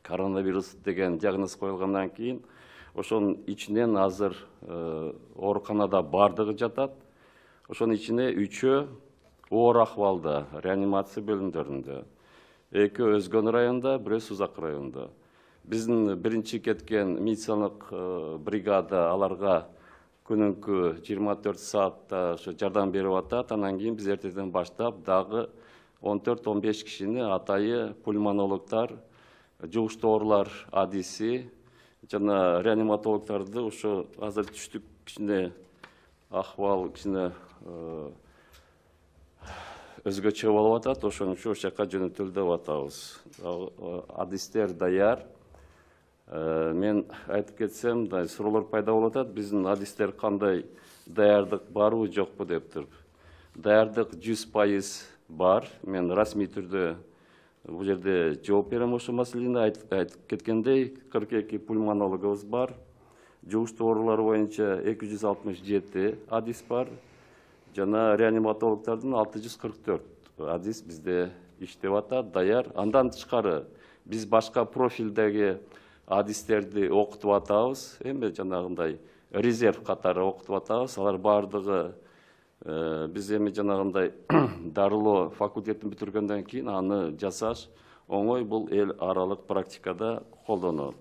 коронавирус деген диагноз коюлгандан кийин ошонун ичинен азыр ооруканада бардыгы жатат. Ошонун ичине 3-өө оор акыбалда реанимация бөлүмдөрүндө, 2 Өзгөн районунда, 1 Сузак районунда. Биздин биринчи кеткен медициналык бригада аларга күнүнкү 24 саатта ошо жардам берип атат. Анан кийин биз эртеден баштап дагы 14-15 кишини атайы пульмонологдор, жугуштуу оорулар адиси жана реаниматологдорду ошо азыр түштүк кичине акыбал кичине өзгөчө болуп атат. Ошон үчүн ошол жака жөнөтөлдү деп атабыз. Адистер даяр. Мен айтып кетсем, суроолор пайда болуп атат. Биздин адистер кандай даярдык барбы, жокпу деп туруп. Даярдык 100% бар. Мен расмий түрдө бул жерде жооп берем ошол маселени. Айтып кеткендей, 42 пульмонологубуз бар. Жугуштуу оорулар боюнча 267 адис бар. Жана реаниматологдордун 644 адис бизде иштеп атат, даяр. Андан тышкары биз башка профилдеги адистерди окутуп атабыз. Эми жанагындай резерв катары окутуп атабыз. Алар бардыгы биз эми жанагындай дарылоо факультетин бүтүргөндөн кийин аны жасаш оңой, бул эл аралык практикада колдонулат.